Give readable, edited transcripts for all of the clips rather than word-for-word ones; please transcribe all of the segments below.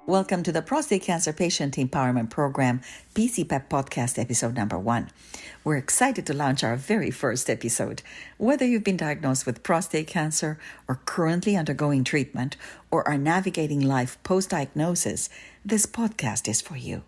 Welcome to the Prostate Cancer Patient Empowerment Program, PC-PEP podcast episode number 1. We're excited to launch our very first episode. Whether you've been diagnosed with prostate cancer or currently undergoing treatment or are navigating life post-diagnosis, this podcast is for you.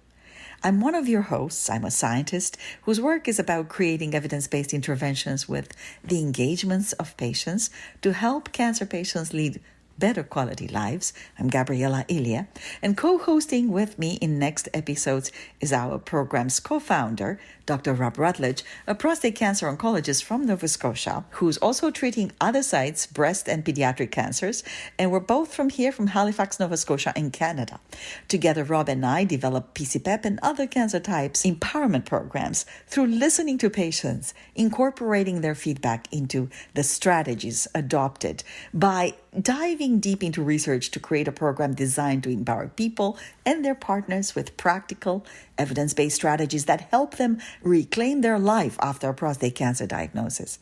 I'm one of your hosts. I'm a scientist whose work is about creating evidence-based interventions with the engagements of patients to help cancer patients lead better quality lives. I'm Gabriela, Ilie, and co-hosting with me in next episodes is our program's co-founder, Dr. Rob Rutledge, a prostate cancer oncologist from Nova Scotia, who's also treating other sites, breast and pediatric cancers, and we're both from Halifax, Nova Scotia in Canada. Together, Rob and I develop PC-PEP and other cancer types empowerment programs through listening to patients, incorporating their feedback into the strategies adopted by diving deep into research to create a program designed to empower people and their partners with practical, evidence-based strategies that help them reclaim their life after a prostate cancer diagnosis.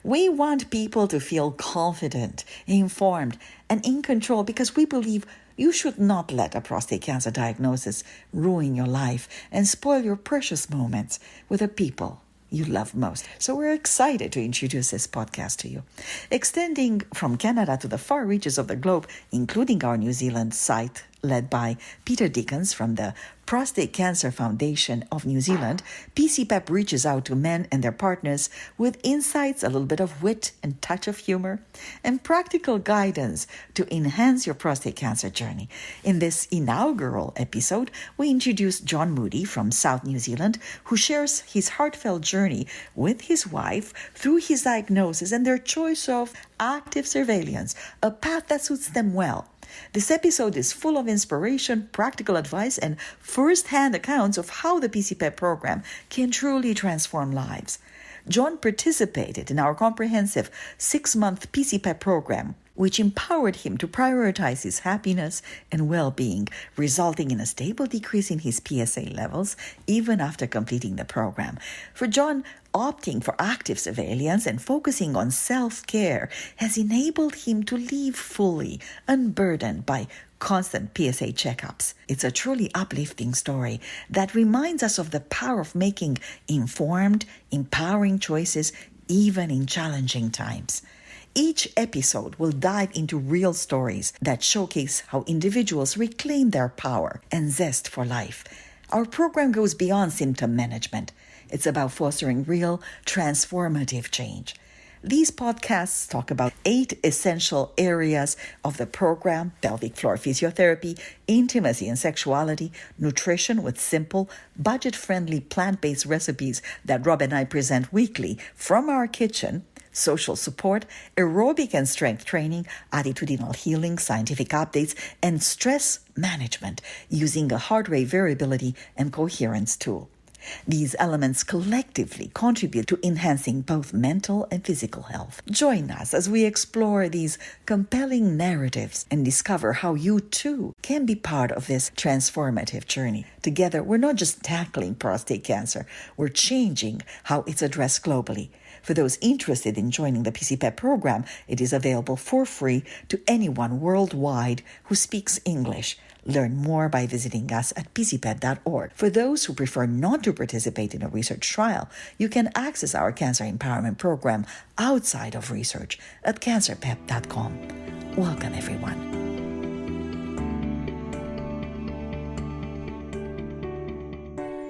We want people to feel confident, informed, and in control because we believe you should not let a prostate cancer diagnosis ruin your life and spoil your precious moments with the people you love most. So we're excited to introduce this podcast to you. Extending from Canada to the far reaches of the globe, including our New Zealand site led by Peter Dickens from the Prostate Cancer Foundation of New Zealand, PC-PEP reaches out to men and their partners with insights, a little bit of wit and touch of humor, and practical guidance to enhance your prostate cancer journey. In this inaugural episode, we introduce John Moody from South New Zealand, who shares his heartfelt journey with his wife through his diagnosis and their choice of active surveillance, a path that suits them well. This episode is full of inspiration, practical advice, and first-hand accounts of how the PC-PEP program can truly transform lives. John participated in our comprehensive 6-month PC-PEP program, which empowered him to prioritize his happiness and well-being, resulting in a stable decrease in his PSA levels even after completing the program. For John, opting for active surveillance and focusing on self-care has enabled him to live fully, unburdened by constant PSA checkups. It's a truly uplifting story that reminds us of the power of making informed, empowering choices even in challenging times. Each episode will dive into real stories that showcase how individuals reclaim their power and zest for life. Our program goes beyond symptom management. It's about fostering real, transformative change. These podcasts talk about 8 essential areas of the program: pelvic floor physiotherapy, intimacy and sexuality, nutrition with simple, budget-friendly plant-based recipes that Rob and I present weekly from our kitchen, social support, aerobic and strength training, attitudinal healing, scientific updates, and stress management using a heart rate variability and coherence tool. These elements collectively contribute to enhancing both mental and physical health. Join us as we explore these compelling narratives and discover how you too can be part of this transformative journey. Together, we're not just tackling prostate cancer, we're changing how it's addressed globally. For those interested in joining the PC-PEP program, it is available for free to anyone worldwide who speaks English. Learn more by visiting us at PCPEP.org. For those who prefer not to participate in a research trial, you can access our cancer empowerment program outside of research at cancerpep.com. Welcome, everyone.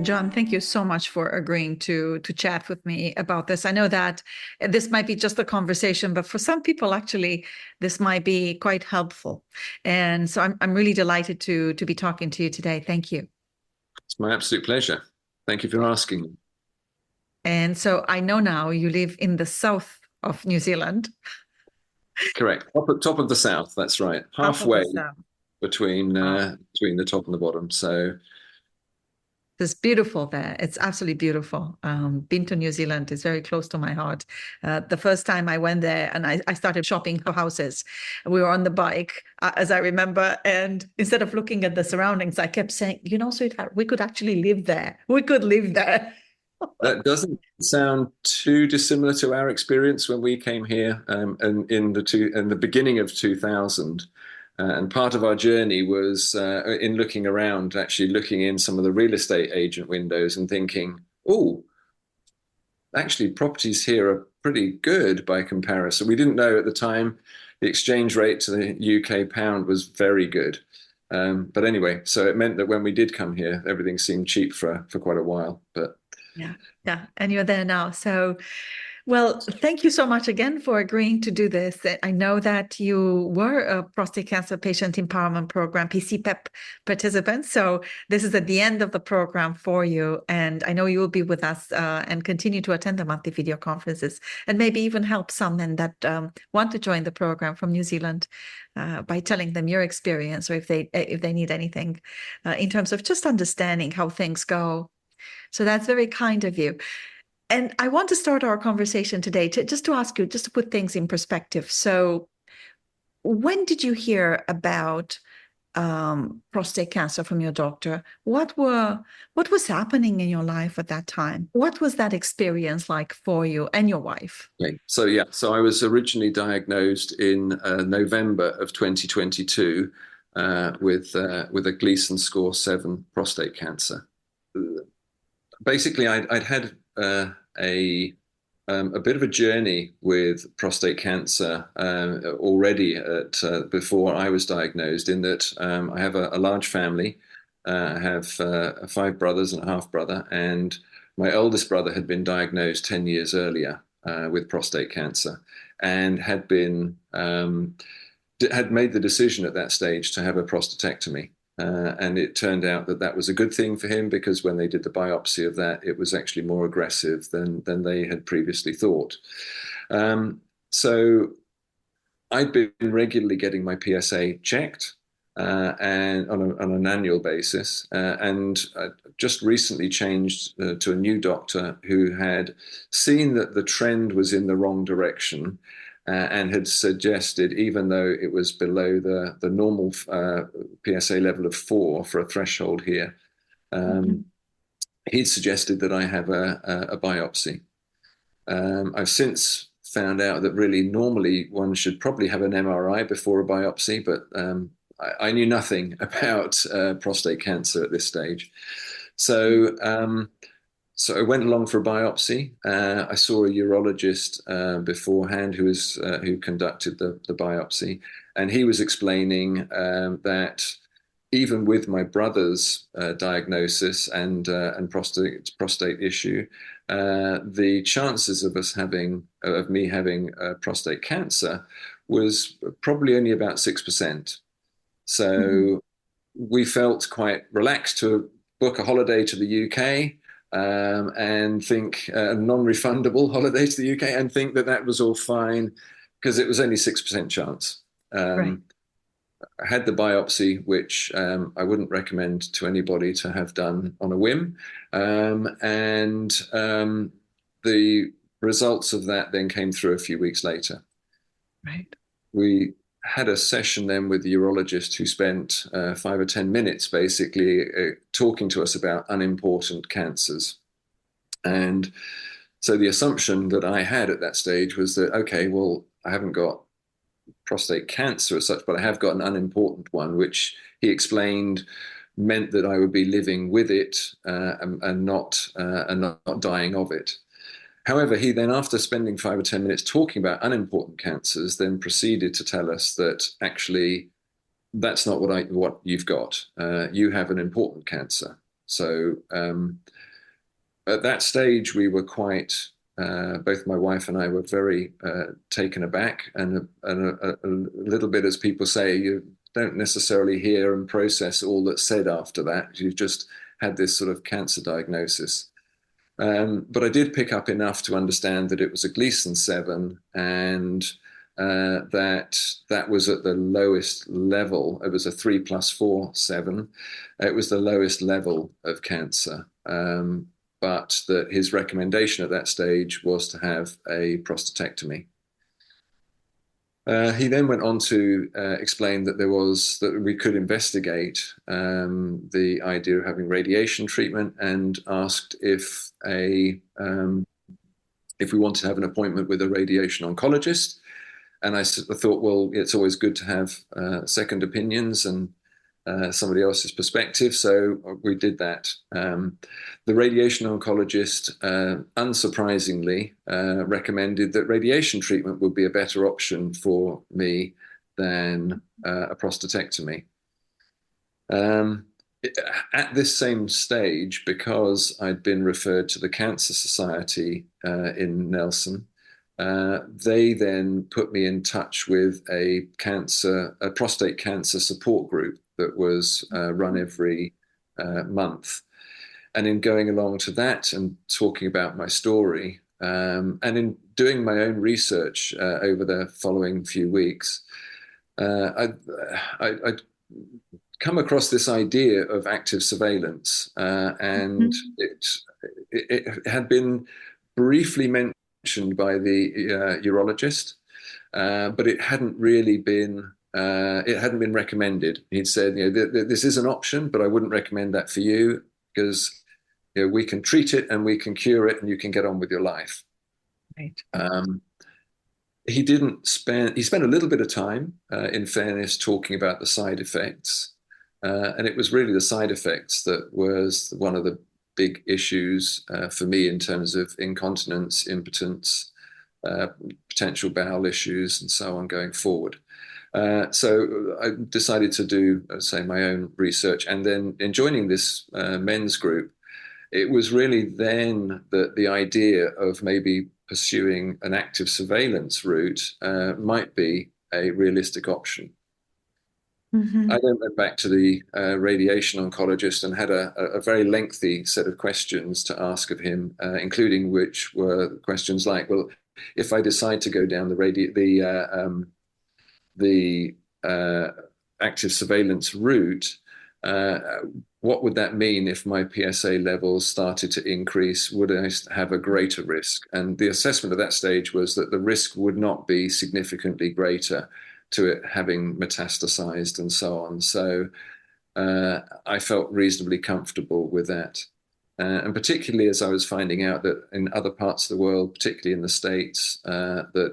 John, thank you so much for agreeing to chat with me about this. I know that this might be just a conversation, but for some people, actually, this might be quite helpful. And so I'm really delighted to be talking to you today. Thank you. It's my absolute pleasure. Thank you for asking. And so I know now you live in the south of New Zealand. Correct. Top of the south, that's right. Halfway between the top and the bottom. So it's beautiful there. It's absolutely beautiful. Been to New Zealand. It's very close to my heart. The first time I went there and I started shopping for houses, we were on the bike, as I remember. And instead of looking at the surroundings, I kept saying, sweetheart, we could actually live there. We could live there. That doesn't sound too dissimilar to our experience when we came here in the beginning of 2000. And part of our journey was in looking around, actually looking in some of the real estate agent windows and thinking, oh, actually properties here are pretty good by comparison. We didn't know at the time the exchange rate to the UK pound was very good. But anyway, so it meant that when we did come here, everything seemed cheap for quite a while. But yeah, and you're there now. So, well, thank you so much again for agreeing to do this. I know that you were a prostate cancer patient empowerment program, PC-PEP participant. So this is at the end of the program for you. And I know you will be with us and continue to attend the monthly video conferences and maybe even help some men that want to join the program from New Zealand by telling them your experience, or if they need anything in terms of just understanding how things go. So that's very kind of you. And I want to start our conversation today just to ask you, just to put things in perspective. So when did you hear about prostate cancer from your doctor? What was happening in your life at that time? What was that experience like for you and your wife? okay. So I was originally diagnosed in November of 2022 with a Gleason score 7 prostate cancer. Basically, I'd had a bit of a journey with prostate cancer already before I was diagnosed, in that I have a large family. I have 5 brothers and a half brother, and my oldest brother had been diagnosed 10 years earlier with prostate cancer, and had made the decision at that stage to have a prostatectomy. And it turned out that that was a good thing for him, because when they did the biopsy of that, it was actually more aggressive than they had previously thought. So I'd been regularly getting my PSA checked and on an annual basis, and I just recently changed to a new doctor who had seen that the trend was in the wrong direction. And had suggested, even though it was below the normal PSA level of 4 for a threshold here, he'd suggested that I have a biopsy. I've since found out that really normally one should probably have an MRI before a biopsy, but I knew nothing about prostate cancer at this stage. So I went along for a biopsy. I saw a urologist beforehand who conducted the biopsy, and he was explaining that even with my brother's diagnosis and prostate issue, the chances of me having prostate cancer was probably only about 6%. So we felt quite relaxed to book a holiday to the UK. And think a non-refundable holiday to the UK, and think that was all fine, because it was only 6% chance. Right. I had the biopsy, which I wouldn't recommend to anybody to have done on a whim. And the results of that then came through a few weeks later. Right. We had a session then with the urologist, who spent 5 or 10 minutes basically talking to us about unimportant cancers. And so the assumption that I had at that stage was that, okay, well, I haven't got prostate cancer as such, but I have got an unimportant one, which he explained meant that I would be living with it and not dying of it. However, he then, after spending 5 or 10 minutes talking about unimportant cancers, then proceeded to tell us that actually that's not what you've got. You have an important cancer. So at that stage, we were quite, both my wife and I were very taken aback, and a little bit, as people say, you don't necessarily hear and process all that's said after that. You've just had this sort of cancer diagnosis. But I did pick up enough to understand that it was a Gleason 7, and that was at the lowest level. It was a 3+4 7. It was the lowest level of cancer. But that his recommendation at that stage was to have a prostatectomy. He then went on to explain that we could investigate the idea of having radiation treatment, and asked if we wanted to have an appointment with a radiation oncologist. And I thought, well, it's always good to have second opinions and somebody else's perspective. So we did that. The radiation oncologist, unsurprisingly, recommended that radiation treatment would be a better option for me than a prostatectomy. At this same stage, because I'd been referred to the Cancer Society in Nelson, they then put me in touch with a prostate cancer support group that was run every month. And in going along to that and talking about my story, and in doing my own research over the following few weeks, I'd come across this idea of active surveillance, and it had been briefly mentioned by the urologist, but it hadn't really been recommended. He'd said, this is an option, but I wouldn't recommend that for you because we can treat it and we can cure it and you can get on with your life. Right. He spent a little bit of time, in fairness, talking about the side effects. And it was really the side effects that was one of the big issues for me in terms of incontinence, impotence, potential bowel issues, and so on going forward. So I decided to do, say, my own research. And then in joining this men's group, it was really then that the idea of maybe pursuing an active surveillance route might be a realistic option. Mm-hmm. I then went back to the radiation oncologist and had a very lengthy set of questions to ask of him, including which were questions like, well, if I decide to go down the active surveillance route, what would that mean if my PSA levels started to increase? Would I have a greater risk? And the assessment at that stage was that the risk would not be significantly greater to it having metastasized and so on. So I felt reasonably comfortable with that. And particularly as I was finding out that in other parts of the world, particularly in the States, that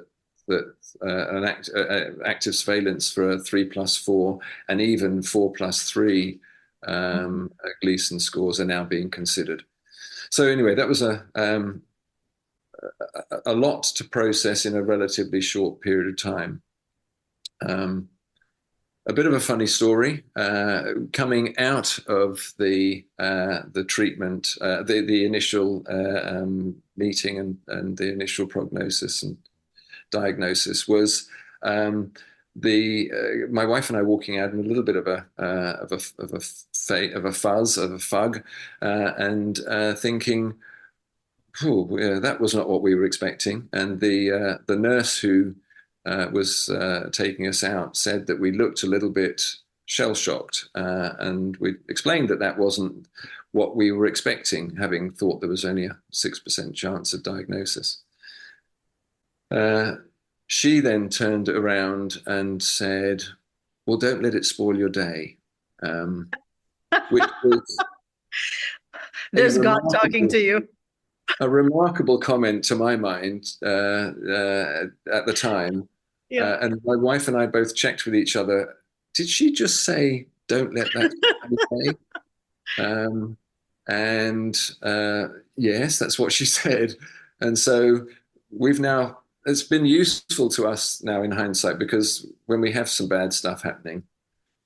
active surveillance for 3+4 and even 4+3 Gleason scores are now being considered. So anyway, that was a lot to process in a relatively short period of time. A bit of a funny story. Coming out of the treatment, the initial meeting and the initial prognosis and diagnosis was my wife and I walking out in a little bit of a fug, and thinking, that was not what we were expecting. And the nurse who was taking us out said that we looked a little bit shell-shocked, and we explained that wasn't what we were expecting, having thought there was only a 6% chance of diagnosis. She then turned around and said, well, don't let it spoil your day, which was there's God talking to you. A remarkable comment to my mind at the time. Yeah. And my wife and I both checked with each other. Did she just say, don't let that spoil your day? Yes, that's what she said. And so it's been useful to us now in hindsight, because when we have some bad stuff happening,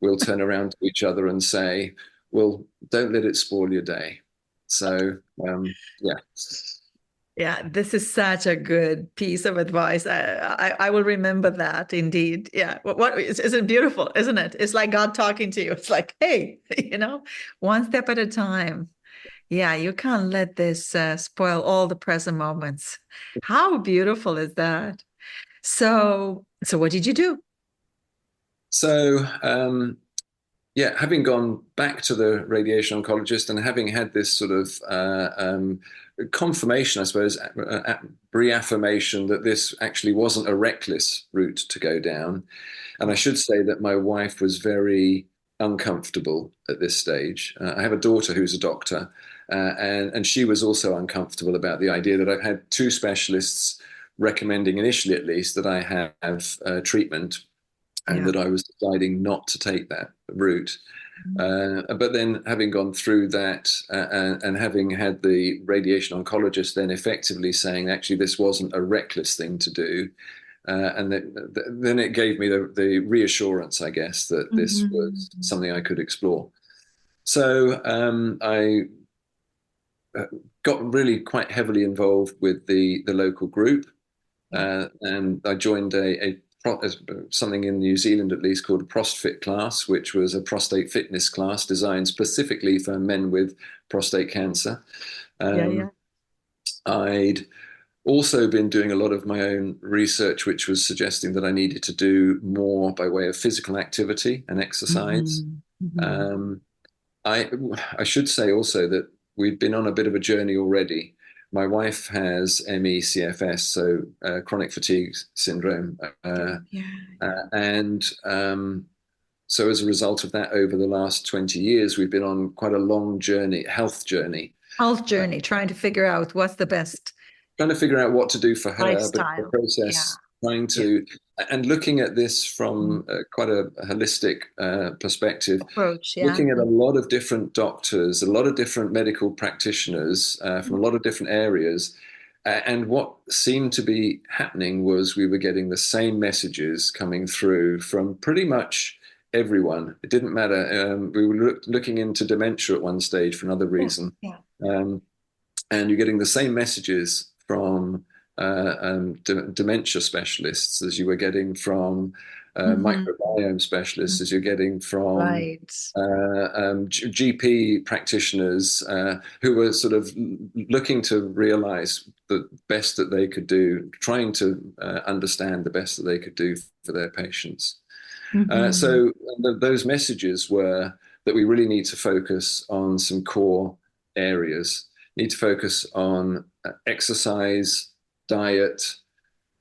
we'll turn around to each other and say, well, don't let it spoil your day. So, yeah. Yeah, this is such a good piece of advice. I will remember that indeed. Yeah. Isn't beautiful, isn't it? It's like God talking to you. It's like, hey, one step at a time. Yeah, you can't let this spoil all the present moments. How beautiful is that? So what did you do? So, having gone back to the radiation oncologist and having had this sort of confirmation, I suppose, reaffirmation that this actually wasn't a reckless route to go down. And I should say that my wife was very uncomfortable at this stage. I have a daughter who's a doctor, and she was also uncomfortable about the idea that I've had two specialists recommending initially, at least, that I have treatment, and that I was deciding not to take that route. But then having gone through that and having had the radiation oncologist then effectively saying, actually, this wasn't a reckless thing to do. And then it gave me the reassurance, I guess, that this was something I could explore. So I got really quite heavily involved with the local group. And I joined something in New Zealand, at least, called a ProstFit class, which was a prostate fitness class designed specifically for men with prostate cancer. I'd also been doing a lot of my own research, which was suggesting that I needed to do more by way of physical activity and exercise. I should say also that we've been on a bit of a journey already. My wife has ME/CFS, so chronic fatigue syndrome. And so as a result of that, over the last 20 years, we've been on quite a long journey, health journey, trying to figure out what's the best. Trying to figure out what to do for her, lifestyle. but the process, trying to, and looking at this from quite a holistic perspective, approach, looking at a lot of different doctors, a lot of different medical practitioners from a lot of different areas. And what seemed to be happening was we were getting the same messages coming through from pretty much everyone. It didn't matter. We were looking into dementia at one stage for another reason. And you're getting the same messages from dementia specialists as you were getting from microbiome specialists, as you're getting from GP practitioners who were sort of looking to realize the best that they could do, trying to understand the best that they could do for their patients. So those messages were that we really need to focus on some core areas, need to focus on exercise, diet,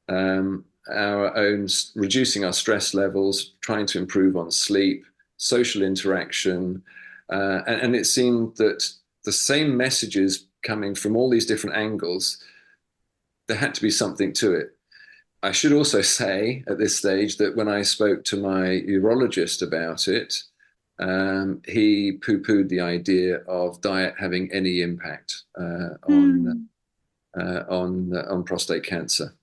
our own reducing our stress levels, trying to improve on sleep, social interaction. And it seemed that the same messages coming from all these different angles, there had to be something to it. I should also say at this stage that when I spoke to my urologist about it, he poo-pooed the idea of diet having any impact on prostate cancer.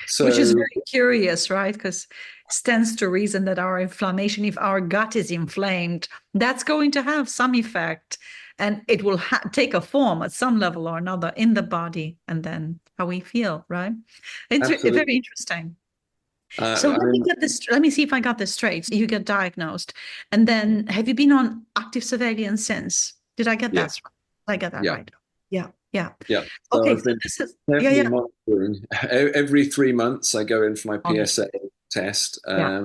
So, which is very curious, right? Because it stands to reason that our inflammation, if our gut is inflamed, that's going to have some effect, and it will take a form at some level or another in the body, and then how we feel, right? It's very interesting. So let me see if I got this straight. So you get diagnosed, and then have you been on active surveillance since? Did I get that right? Did I get that right? Yeah. So okay. I've been monitoring. Every 3 months, I go in for my PSA test. I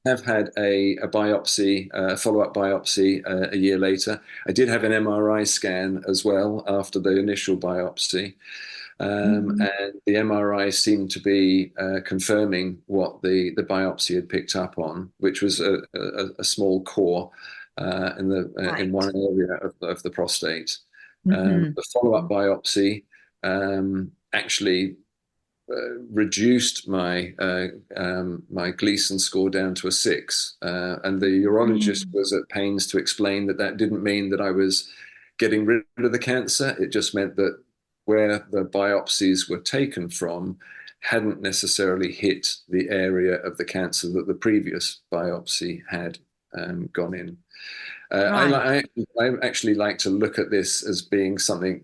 have had a biopsy, a follow-up biopsy a year later. I did have an MRI scan as well after the initial biopsy. And the MRI seemed to be confirming what the biopsy had picked up on, which was a small core in one area of the prostate. The follow-up biopsy actually reduced my Gleason score down to a 6, and the urologist was at pains to explain that didn't mean that I was getting rid of the cancer. It just meant that where the biopsies were taken from hadn't necessarily hit the area of the cancer that the previous biopsy had gone in. I actually like to look at this as being something.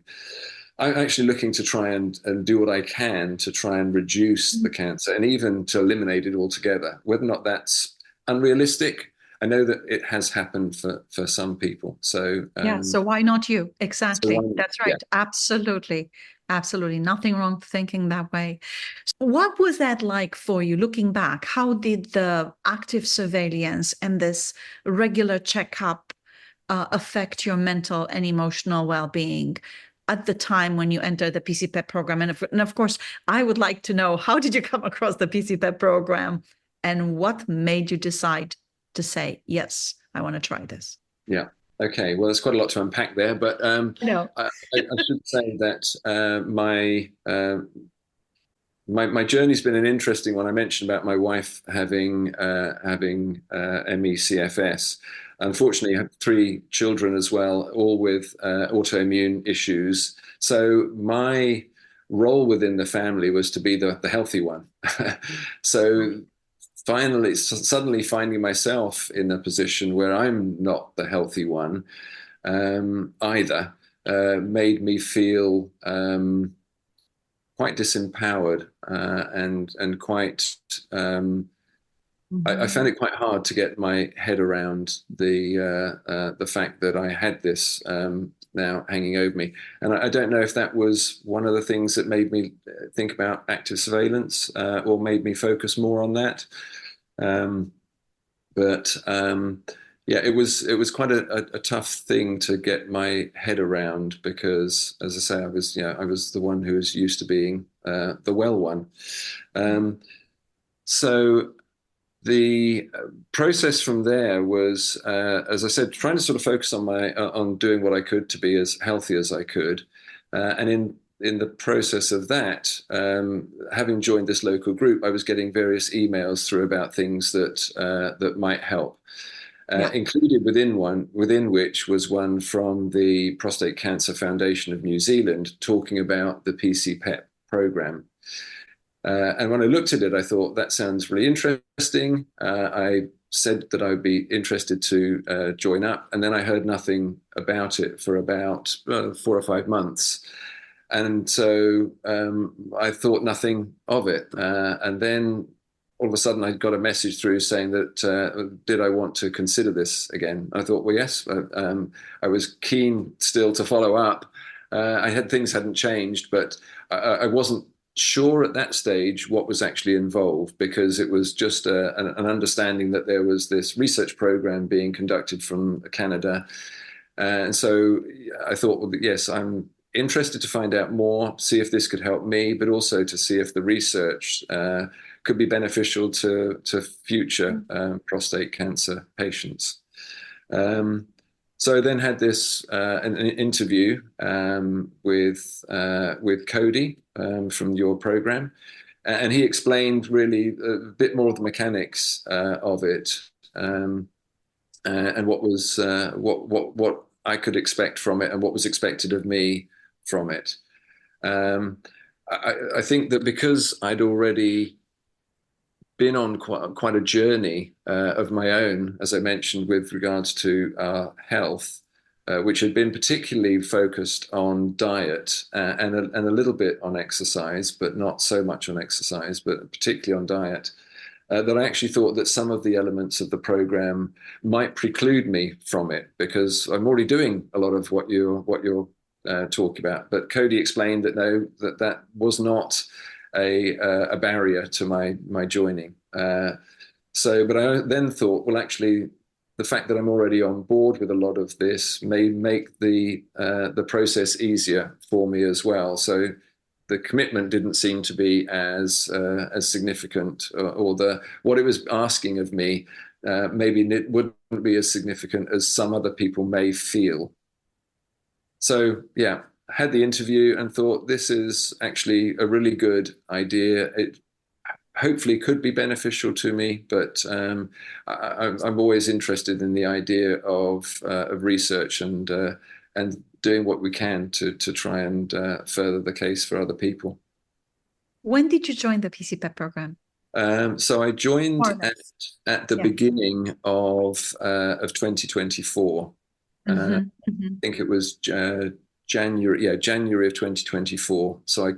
I'm actually looking to try and do what I can to try and reduce the cancer and even to eliminate it altogether. Whether or not that's unrealistic, I know that it has happened for some people. So so why not you? Exactly. That's right. Yeah. Absolutely. Nothing wrong thinking that way. So what was that like for you looking back? How did the active surveillance and this regular checkup affect your mental and emotional well-being at the time when you entered the PC-PEP program? And of course, I would like to know, how did you come across the PC-PEP program, and what made you decide to say, yes, I want to try this? Yeah. Okay, well, there's quite a lot to unpack there, but No. I should say that my journey's been an interesting one. I mentioned about my wife having ME/CFS. Unfortunately, I have three children as well, all with autoimmune issues. So my role within the family was to be the healthy one. So finally, suddenly finding myself in a position where I'm not the healthy one either made me feel quite disempowered and quite. I found it quite hard to get my head around the fact that I had this now hanging over me, and I don't know if that was one of the things that made me think about active surveillance or made me focus more on that. Um, but yeah, it was quite a tough thing to get my head around because, as I say, I was the one who was used to being the well one. Um, so the process from there was, as I said, trying to sort of focus on my on doing what I could to be as healthy as I could, and in the process of that, having joined this local group, I was getting various emails through about things that might help. Yeah. Included within which was one from the Prostate Cancer Foundation of New Zealand talking about the PC-PEP program. And when I looked at it, I thought that sounds really interesting. I said that I would be interested to join up, and then I heard nothing about it for about 4 or 5 months. And so I thought nothing of it. And then all of a sudden I got a message through saying that did I want to consider this again? I thought, well, yes. I was keen still to follow up. Things hadn't changed, but I wasn't sure at that stage what was actually involved because it was just an understanding that there was this research program being conducted from Canada. And so I thought, well, yes, I'm interested to find out more, see if this could help me, but also to see if the research could be beneficial to future prostate cancer patients. So I then had this an interview with Cody from your program, and he explained really a bit more of the mechanics of it and what I could expect from it and what was expected of me from it. I think that because I'd already been on quite a journey of my own, as I mentioned, with regards to health, which had been particularly focused on diet and a little bit on exercise, but not so much on exercise, but particularly on diet. That I actually thought that some of the elements of the program might preclude me from it because I'm already doing a lot of what you're talking about. But Cody explained that no, that was not a barrier to my joining. But I then thought, well, actually, the fact that I'm already on board with a lot of this may make the process easier for me as well. So the commitment didn't seem to be as significant, or what it was asking of me maybe it wouldn't be as significant as some other people may feel. So yeah, I had the interview and thought this is actually a really good idea. It hopefully could be beneficial to me, but I'm always interested in the idea of research and doing what we can to try and further the case for other people. When did you join the PC-PEP program? So I joined at the beginning of 2024. I think it was January of 2024. So I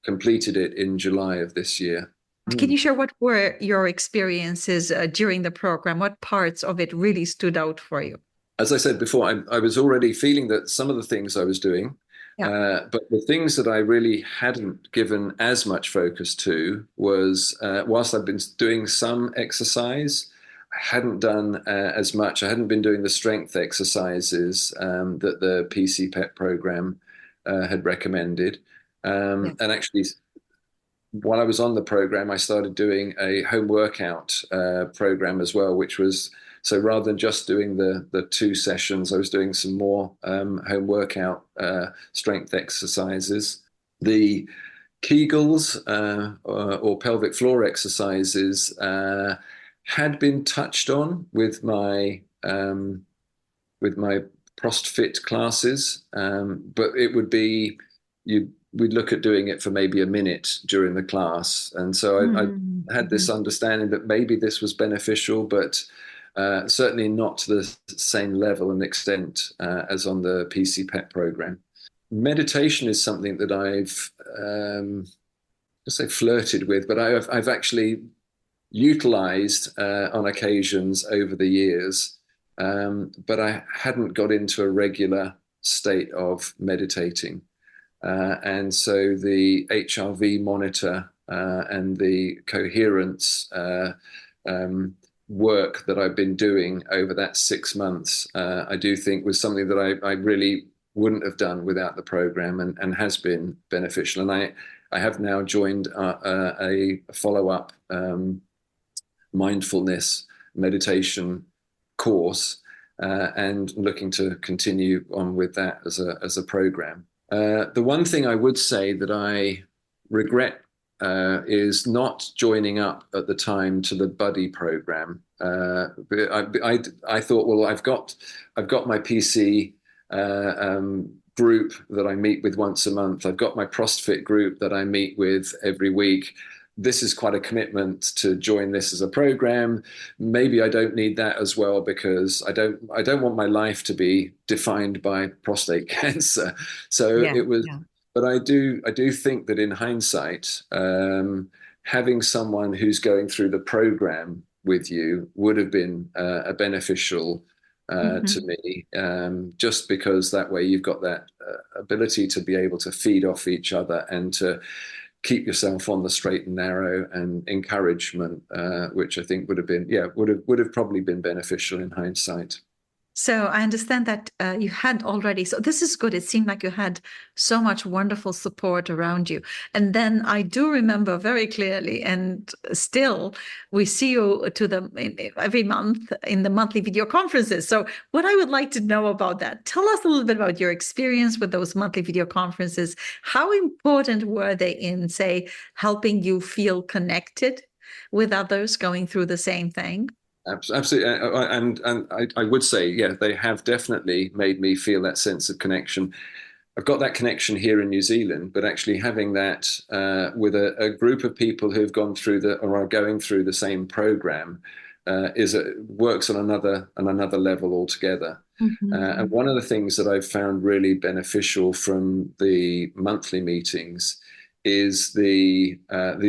completed it in July of this year. Can you share what were your experiences during the program? What parts of it really stood out for you? As I said before, I was already feeling that some of the things I was doing, but the things that I really hadn't given as much focus to was whilst I've been doing some exercise, I hadn't done as much. I hadn't been doing the strength exercises that the PC-PEP program had recommended. And actually, while I was on the program, I started doing a home workout program as well, which was So rather than just doing the 2 sessions, I was doing some more home workout strength exercises. The Kegels or pelvic floor exercises had been touched on with my ProstFit classes, but it would be we'd look at doing it for maybe a minute during the class, and so I had this understanding that maybe this was beneficial, but certainly not to the same level and extent as on the PC-PEP program. Meditation is something that I've let's say flirted with, but I've actually utilized on occasions over the years, but I hadn't got into a regular state of meditating. And so the HRV monitor and the coherence work that I've been doing over that 6 months, I do think was something that I really wouldn't have done without the program, and has been beneficial. And I have now joined a follow-up mindfulness meditation course, and looking to continue on with that as a program. The one thing I would say that I regret is not joining up at the time to the buddy program. I thought, well, I've got my PC group that I meet with once a month. I've got my ProstFit group that I meet with every week. This is quite a commitment to join this as a program. Maybe I don't need that as well, because I don't want my life to be defined by prostate cancer. So it was, but I do think that in hindsight, having someone who's going through the program with you would have been a beneficial to me, just because that way you've got that ability to be able to feed off each other and to keep yourself on the straight and narrow, and encouragement, which I think would have probably been beneficial in hindsight. So I understand that you had already, so this is good. It seemed like you had so much wonderful support around you. And then I do remember very clearly, and still we see you every month in the monthly video conferences. So what I would like to know about that, tell us a little bit about your experience with those monthly video conferences. How important were they in, say, helping you feel connected with others going through the same thing? Absolutely, and I would say, yeah, they have definitely made me feel that sense of connection. I've got that connection here in New Zealand, but actually having that with a group of people who've gone through or are going through the same program works on another level altogether. And one of the things that I've found really beneficial from the monthly meetings is the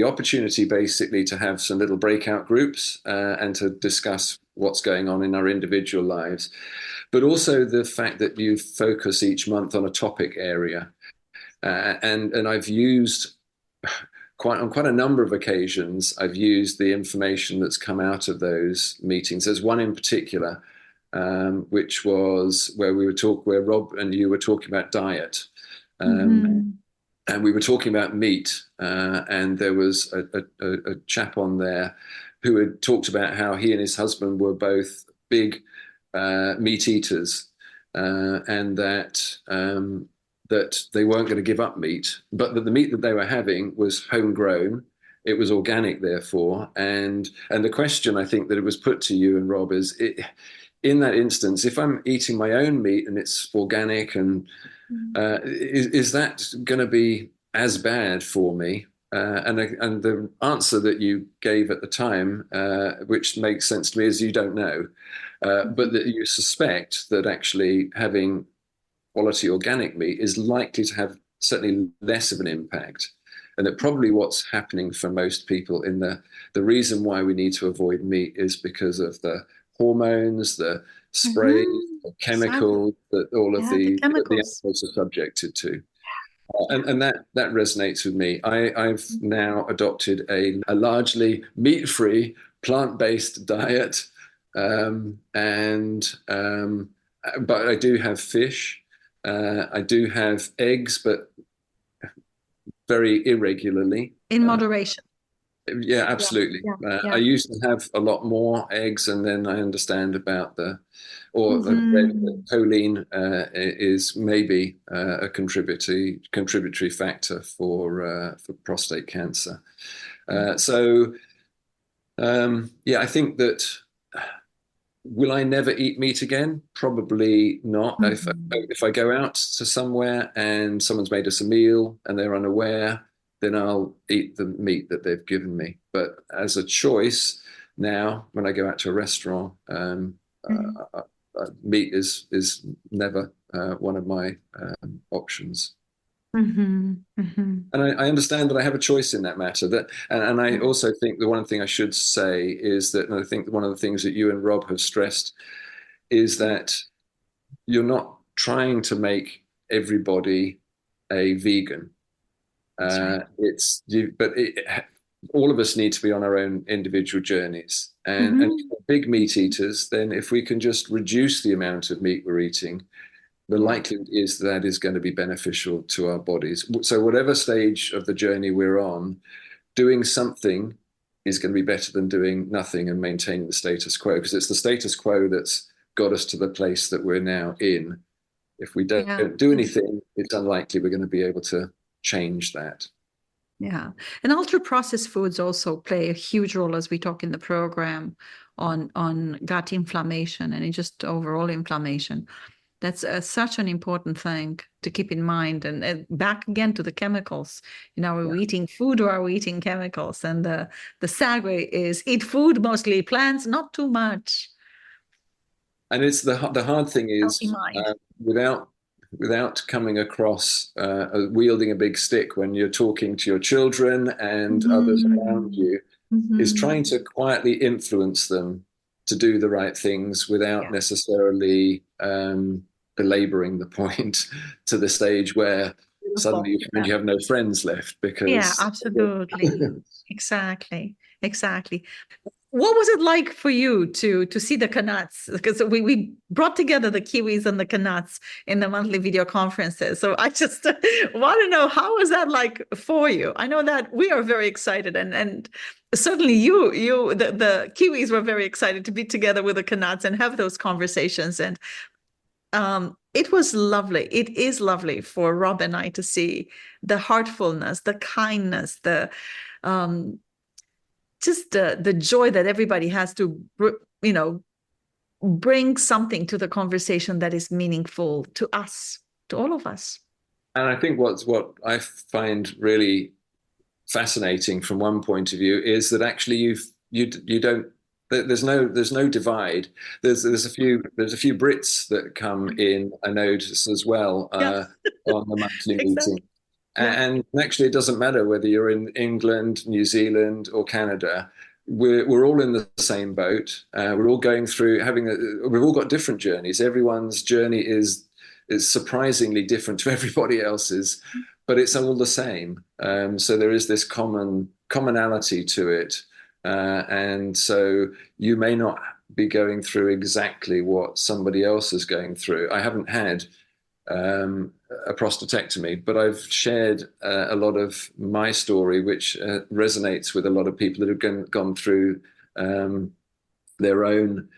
opportunity basically to have some little breakout groups and to discuss what's going on in our individual lives, but also the fact that you focus each month on a topic area. And I've used on quite a number of occasions, I've used the information that's come out of those meetings. There's one in particular, which was where Rob and you were talking about diet. And we were talking about meat, and there was a chap on there who had talked about how he and his husband were both big meat eaters, and that they weren't going to give up meat, but that the meat that they were having was homegrown. It was organic, therefore. And the question I think that it was put to you and Rob is, in that instance, if I'm eating my own meat and it's organic, and is that going to be as bad for me? And the answer that you gave at the time, which makes sense to me, is you don't know, but that you suspect that actually having quality organic meat is likely to have certainly less of an impact. And that probably what's happening for most people the reason why we need to avoid meat is because of the hormones, the sprays, the chemicals that all of the animals are subjected to. And that resonates with me. I've now adopted a largely meat-free, plant-based diet, but I do have fish. I do have eggs, but very irregularly. In moderation. Yeah, absolutely. Yeah, I yeah. used to have a lot more eggs, and then I understand about the Hmm. choline is maybe a contributory factor for prostate cancer. So yeah, I think that will I never eat meat again? Probably not. Hmm. If I go out to somewhere and someone's made us a meal and they're unaware, then I'll eat the meat that they've given me. But as a choice now, when I go out to a restaurant, meat is never one of my options. Hmm. Hmm. And I understand that I have a choice in that matter. And I also think the one thing I should say is that, and I think one of the things that you and Rob have stressed is that you're not trying to make everybody a vegan. That's right. It's you, but all of us need to be on our own individual journeys. And if Hmm. we're big meat eaters, then if we can just reduce the amount of meat we're eating, the Yeah. likelihood is that is going to be beneficial to our bodies. So whatever stage of the journey we're on, doing something is going to be better than doing nothing and maintaining the status quo, because it's the status quo that's got us to the place that we're now in. If we Yeah. don't do anything, it's unlikely we're going to be able to change that. Yeah. And ultra processed foods also play a huge role, as we talk in the program, on gut inflammation and just overall inflammation. That's such an important thing to keep in mind. And back again to the chemicals. Are Yeah. we eating food or are we eating chemicals? And the segue is eat food, mostly plants, not too much. And it's the hard thing Healthy is mind. without coming across wielding a big stick when you're talking to your children and others around Hmm. you, is Hmm. trying to quietly influence them to do the right things without Yeah. necessarily belaboring the point to the stage where suddenly Beautiful. you find you have no friends left Yeah, because absolutely. Exactly. Exactly. What was it like for you to see the Canucks? Because we brought together the Kiwis and the Canucks in the monthly video conferences. So I just want to know, how was that like for you? I know that we are very excited, and certainly the Kiwis were very excited to be together with the Canucks and have those conversations. And it was lovely. It is lovely for Rob and I to see the heartfulness, the kindness, the um, just the joy that everybody has to, bring something to the conversation that is meaningful to us, to all of us. and I think what I find really fascinating from one point of view is that actually you don't there's no divide. There's a few Brits that come in, I notice as well, Yeah, on the monthly meeting. exactly. Yeah. And actually, it doesn't matter whether you're in England, New Zealand, or Canada. We're all in the same boat. We're all going through we've all got different journeys. Everyone's journey is surprisingly different to everybody else's, but it's all the same. So there is this commonality to it, and so you may not be going through exactly what somebody else is going through. I haven't had a prostatectomy, but I've shared a lot of my story, which resonates with a lot of people that have gone through their own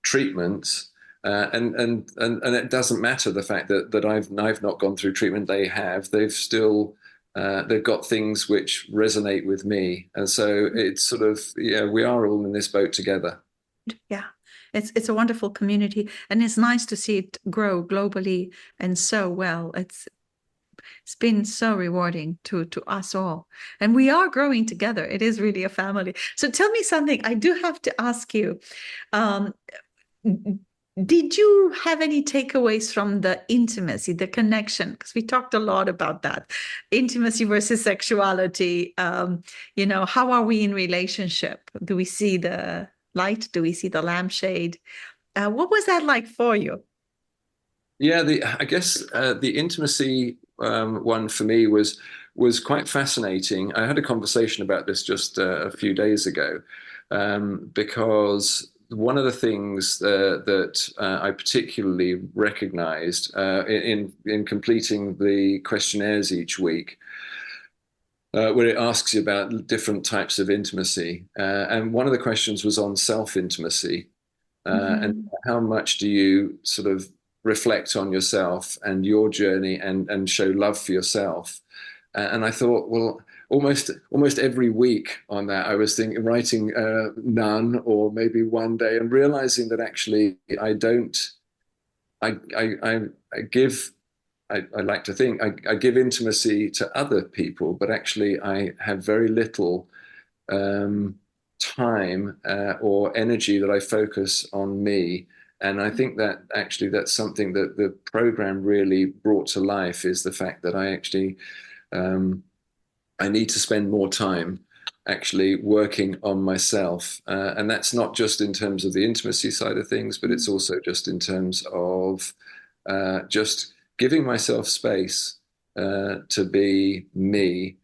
treatments. And it doesn't matter the fact that I've not gone through treatment. They have. They've got things which resonate with me, and so it's sort of, yeah, we are all in this boat together. Yeah. It's a wonderful community, and it's nice to see it grow globally and so well. It's been so rewarding to us all, and we are growing together. It is really a family. So tell me something. I do have to ask you. Um, did you have any takeaways from the intimacy, the connection? Because we talked a lot about that, intimacy versus sexuality. How are we in relationship? Do we see the light? Do we see the lampshade? What was that like for you? Yeah, I guess the intimacy one for me was quite fascinating. I had a conversation about this just a few days ago, because one of the things that I particularly recognized in completing the questionnaires each week where it asks you about different types of intimacy. And one of the questions was on self-intimacy. And how much do you sort of reflect on yourself and your journey and show love for yourself? And I thought, well, almost every week on that, I was writing none, or maybe one day, and realizing that actually I don't. I give. I like to think I give intimacy to other people, but actually I have very little time or energy that I focus on me. And I think that actually that's something that the program really brought to life, is the fact that I actually I need to spend more time actually working on myself. And that's not just in terms of the intimacy side of things, but it's also just in terms of just giving myself space to be me,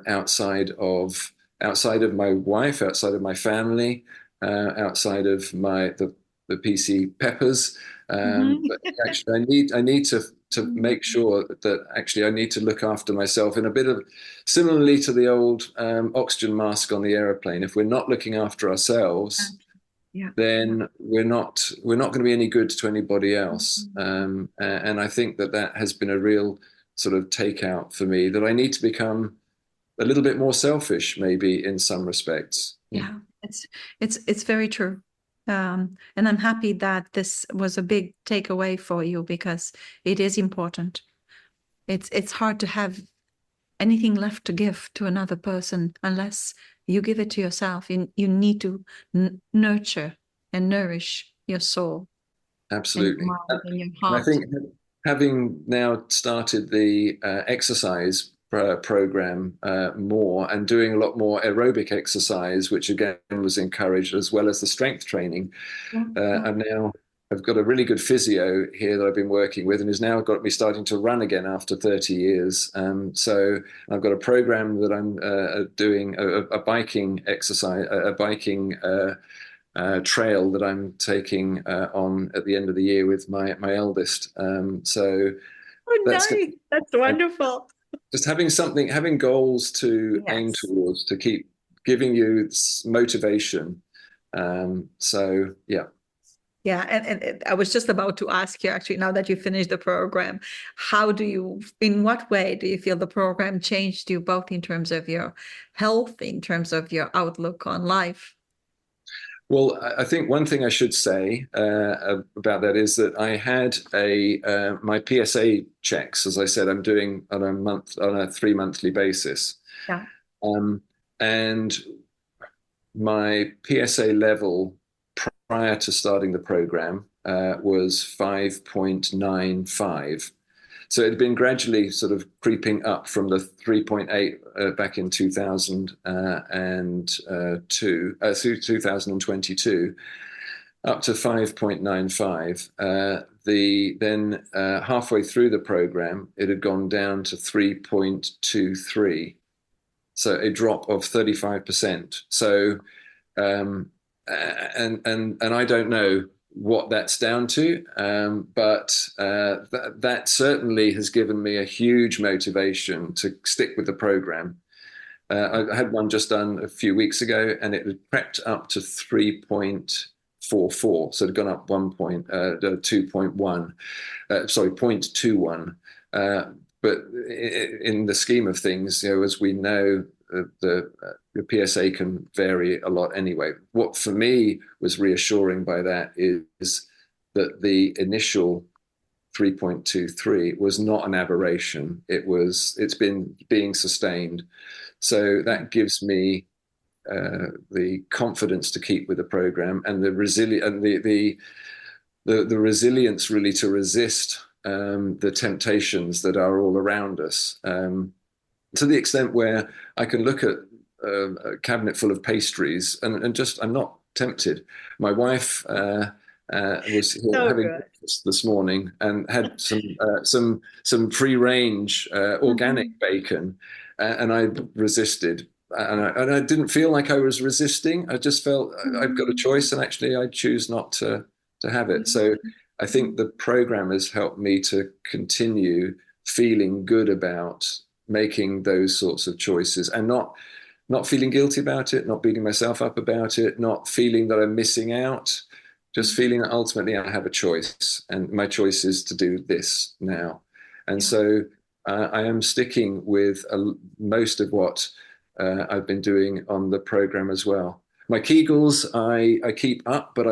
outside of my wife, outside of my family, outside of the PC peppers. But actually, I need to make sure that actually I need to look after myself in a bit of similarly to the old oxygen mask on the aeroplane. If we're not looking after ourselves, then we're not going to be any good to anybody else. And I think that has been a real sort of takeout for me, that I need to become a little bit more selfish, maybe in some respects. Yeah, it's very true. And I'm happy that this was a big takeaway for you, because it is important. It's hard to have anything left to give to another person unless you give it to yourself. You need to nurture and nourish your soul. Absolutely. And your mind and your heart. And I think having now started the exercise program more, and doing a lot more aerobic exercise, which again was encouraged, as well as the strength training. I've got a really good physio here that I've been working with, and has now got me starting to run again after 30 years. So I've got a program that I'm doing, a biking exercise, a biking trail that I'm taking on at the end of the year with my eldest. Nice. That's wonderful. Just having goals to aim towards, to keep giving you motivation. Yeah, and I was just about to ask you, actually, now that you finished the program, in what way do you feel the program changed you, both in terms of your health, in terms of your outlook on life? Well, I think one thing I should say about that is that I had my PSA checks, as I said, I'm doing on a 3-monthly basis. Yeah. And my PSA level prior to starting the program was 5.95. So it had been gradually sort of creeping up from the 3.8 back in 2022 up to 5.95. Then halfway through the program, it had gone down to 3.23. So a drop of 35%. So and I don't know what that's down to, but that certainly has given me a huge motivation to stick with the program. I had one just done a few weeks ago, and it had crept up to 3.44, so it had gone up 0.21. But in the scheme of things, as we know, the PSA can vary a lot anyway. What for me was reassuring by that is that the initial 3.23 was not an aberration. It's been being sustained. So that gives me the confidence to keep with the program, and the resilience really to resist the temptations that are all around us. To the extent where I can look at a cabinet full of pastries and just, I'm not tempted. My wife was here having breakfast this morning and had some free-range organic bacon, and I resisted. And I didn't feel like I was resisting. I just felt I've got a choice, and actually I choose not to have it. So I think the program has helped me to continue feeling good about making those sorts of choices and not feeling guilty about it, not beating myself up about it, not feeling that I'm missing out, just feeling that ultimately I have a choice, and my choice is to do this now. And so I am sticking with most of what I've been doing on the program as well. My Kegels, I keep up, but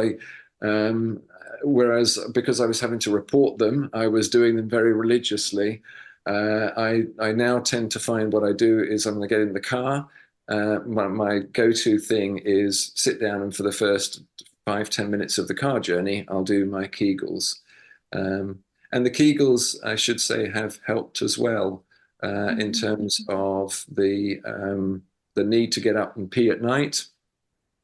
whereas because I was having to report them, I was doing them very religiously. I now tend to find what I do is I'm going to get in the car. My go-to thing is sit down, and for the first 5-10 minutes of the car journey, I'll do my Kegels. And the Kegels, I should say, have helped as well in terms of the need to get up and pee at night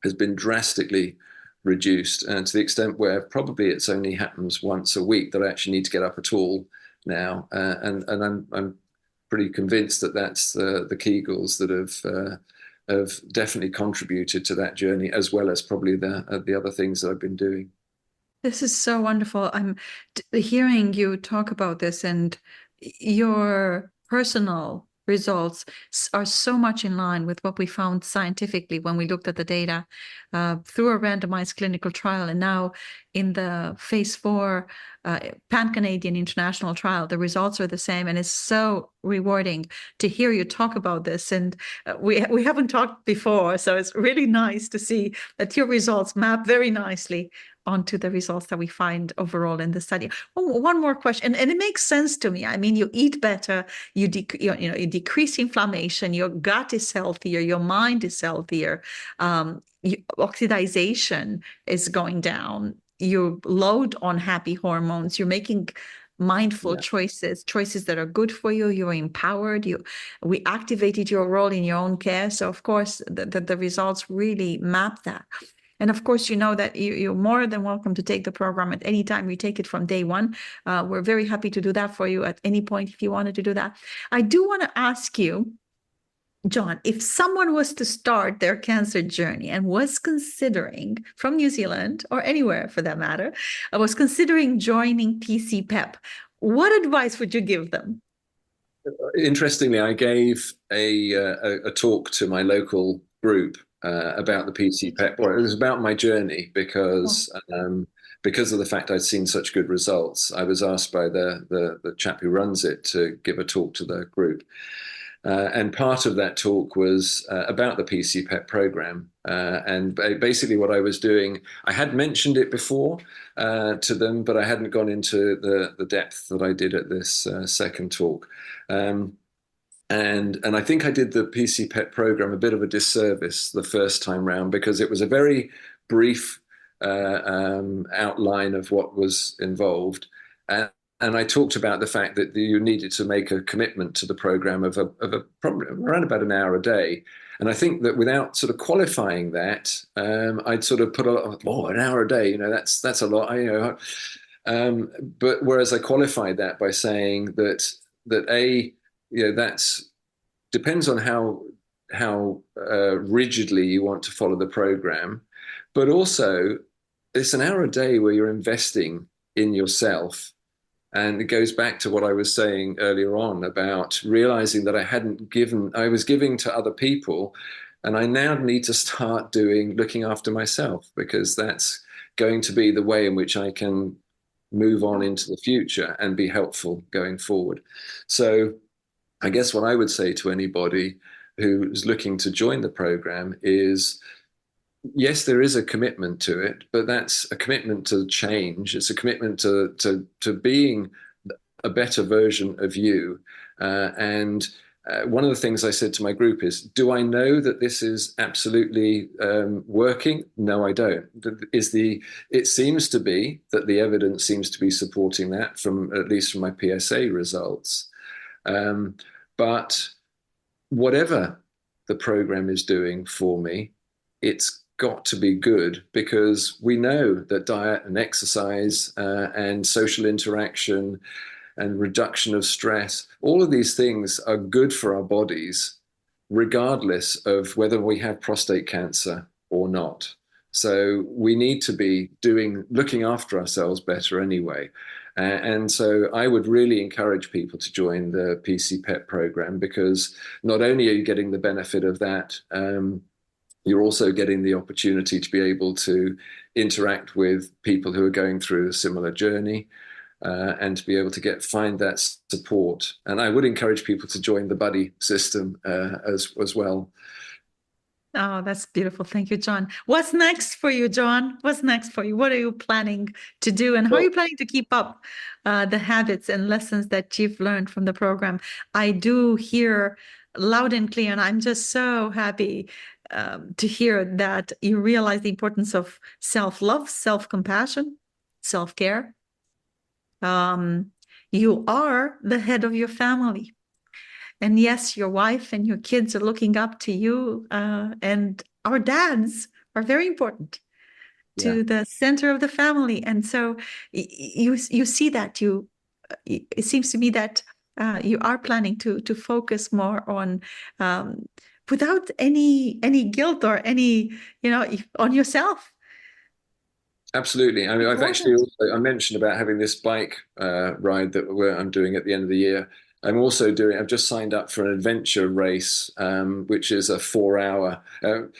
has been drastically reduced, and to the extent where probably it's only happens once a week that I actually need to get up at all now. And I'm pretty convinced that that's the Kegels that have definitely contributed to that journey, as well as probably the other things that I've been doing. This is so wonderful. I'm hearing you talk about this, and your personal results are so much in line with what we found scientifically when we looked at the data through a randomized clinical trial, and now in the phase 4 pan-Canadian international trial, the results are the same, and it's so rewarding to hear you talk about this. And we haven't talked before, so it's really nice to see that your results map very nicely onto the results that we find overall in the study. Oh, one more question, and it makes sense to me. I mean, you eat better, you decrease inflammation, your gut is healthier, your mind is healthier, oxidation is going down, you load on happy hormones, you're making mindful choices that are good for you, you're empowered, we activated your role in your own care. So of course the results really map that. And of course, you know that you're more than welcome to take the program at any time. We take it from day one. We're very happy to do that for you at any point if you wanted to do that. I do want to ask you, John, if someone was to start their cancer journey and was considering, from New Zealand or anywhere for that matter, was considering joining PC-PEP, what advice would you give them? Interestingly, I gave a talk to my local group about the PC-PEP. Well, it was about my journey because of the fact I'd seen such good results. I was asked by the chap who runs it to give a talk to the group. And part of that talk was about the PC-PEP program. And basically what I was doing, I had mentioned it before to them, but I hadn't gone into the depth that I did at this second talk. And I think I did the PC-PEP program a bit of a disservice the first time round, because it was a very brief outline of what was involved. And I talked about the fact that you needed to make a commitment to the program of probably around about an hour a day. And I think that without sort of qualifying that, I'd sort of put a lot of, an hour a day, that's a lot, but whereas I qualified that by saying that that's depends on how rigidly you want to follow the program, but also it's an hour a day where you're investing in yourself. And it goes back to what I was saying earlier on about realizing that I was giving to other people, and I now need to start looking after myself, because that's going to be the way in which I can move on into the future and be helpful going forward. So I guess what I would say to anybody who's looking to join the program is, yes, there is a commitment to it, but that's a commitment to change. It's a commitment to being a better version of you. And one of the things I said to my group is, do I know that this is absolutely working? No, I don't. It seems to be that the evidence seems to be supporting that, at least from my PSA results. But whatever the program is doing for me, it's got to be good, because we know that diet and exercise and social interaction and reduction of stress, all of these things are good for our bodies, regardless of whether we have prostate cancer or not. So we need to be looking after ourselves better anyway. And so I would really encourage people to join the PC-PEP program, because not only are you getting the benefit of that, you're also getting the opportunity to be able to interact with people who are going through a similar journey, and to be able to find that support. And I would encourage people to join the buddy system as well. Oh, that's beautiful. Thank you, John. What's next for you, John? What's next for you? What are you planning to do? And how are you planning to keep up the habits and lessons that you've learned from the program? I do hear loud and clear, and I'm just so happy to hear that you realize the importance of self-love, self-compassion, self-care. You are the head of your family. And yes, your wife and your kids are looking up to you, and our dads are very important to the center of the family. And so you see that it seems to me that you are planning to focus more on, without any guilt or any, on yourself. Absolutely. I mean, I mentioned about having this bike ride that I'm doing at the end of the year. I've just signed up for an adventure race, which is a 4-hour.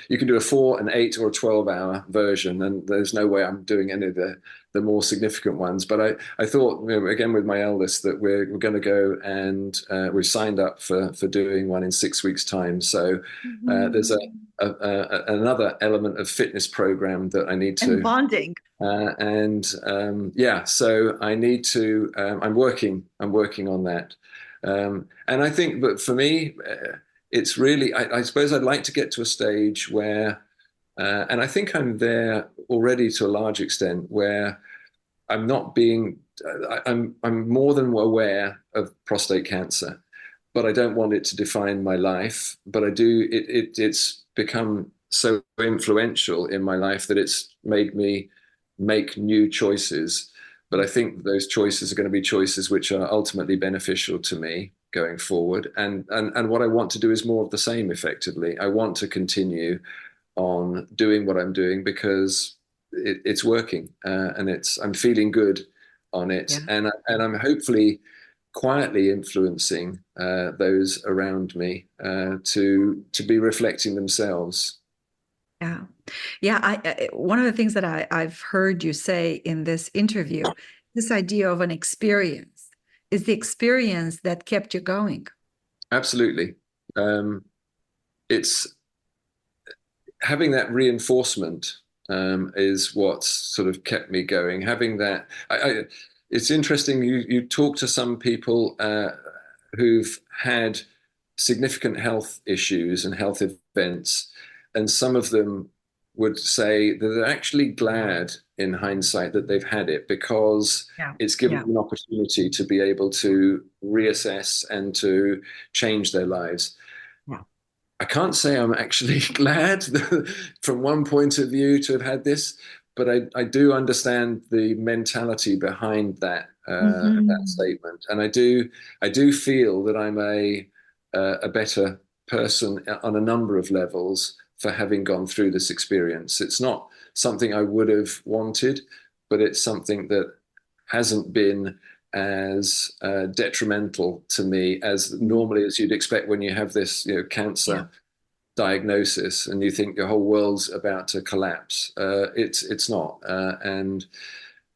You can do a 4, an 8, or a 12-hour version, and there's no way I'm doing any of the more significant ones. But I thought, again, with my eldest, that we're going to go, and we've signed up for doing one in 6 weeks' time. So there's another element of fitness program that I need to. And bonding. So I need to. I'm working on that. And I think, but for me, it's really, I suppose I'd like to get to a stage where, and I think I'm there already to a large extent, where I'm more than aware of prostate cancer, but I don't want it to define my life. But it's become so influential in my life that it's made me make new choices. But I think those choices are going to be choices which are ultimately beneficial to me going forward. And what I want to do is more of the same, effectively. I want to continue on doing what I'm doing because it's working, and I'm feeling good on it. Yeah. And I'm hopefully quietly influencing those around me to be reflecting themselves. Yeah. Yeah. One of the things that I've heard you say in this interview, this idea of an experience, is the experience that kept you going. Absolutely. It's having that reinforcement is what's sort of kept me going. Having that, it's interesting. You talk to some people who've had significant health issues and health events, and some of them would say that they're actually glad in hindsight that they've had it, because it's given them an opportunity to be able to reassess and to change their lives. Yeah. I can't say I'm actually glad from one point of view to have had this, but I do understand the mentality behind that that statement, and I do feel that I'm a better person on a number of levels for having gone through this experience. It's not something I would have wanted, but it's something that hasn't been as detrimental to me as normally as you'd expect when you have this, cancer diagnosis and you think your whole world's about to collapse. It's not, I'm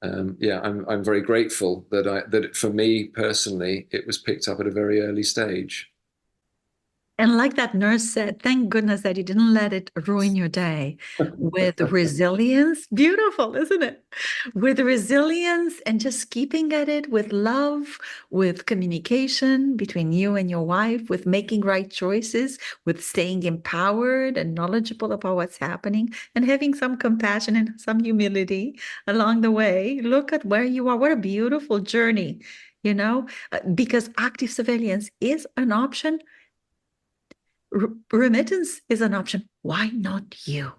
very grateful that for me personally, it was picked up at a very early stage. And like that nurse said, thank goodness that you didn't let it ruin your day. With resilience, beautiful, isn't it? With resilience and just keeping at it, with love, with communication between you and your wife, with making right choices, with staying empowered and knowledgeable about what's happening, and having some compassion and some humility along the way. Look at where you are. What a beautiful journey, because active surveillance is an option. Remittance is an option. Why not you?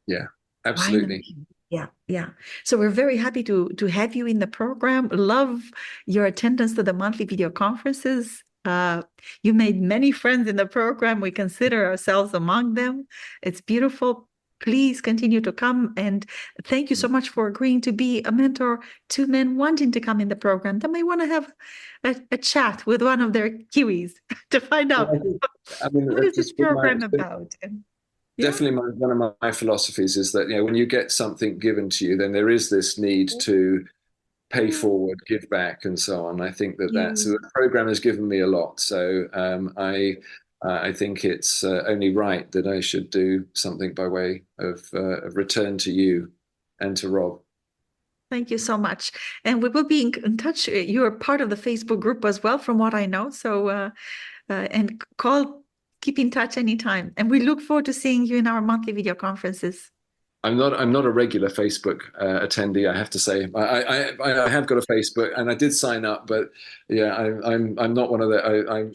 Yeah, absolutely. Yeah. So we're very happy to have you in the program. Love your attendance to the monthly video conferences. You made many friends in the program. We consider ourselves among them. It's beautiful. Please continue to come. And thank you so much for agreeing to be a mentor to men wanting to come in the program that may want to have a chat with one of their Kiwis to find out what is this program about. And, definitely one of my philosophies is that, when you get something given to you, then there is this need to pay forward, give back, and so on. I think so the program has given me a lot. So I think it's only right that I should do something by way of return to you and to Rob. Thank you so much. And we will be in touch. You're part of the Facebook group as well, from what I know. So, and keep in touch anytime. And we look forward to seeing you in our monthly video conferences. I'm not a regular Facebook attendee, I have to say. I have got a Facebook and I did sign up, but yeah, I'm not one of the. I'm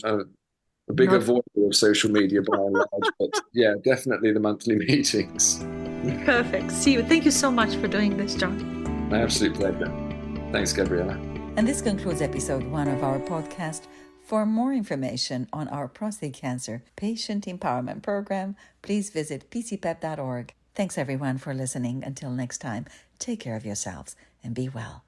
a big avoider of social media by and large, but yeah, definitely the monthly meetings. Perfect. See you. Thank you so much for doing this, John. My absolute pleasure. Thanks, Gabriela. And this concludes episode 1 of our podcast. For more information on our prostate cancer patient empowerment program, please visit PCPEP.org. Thanks everyone for listening. Until next time, take care of yourselves and be well.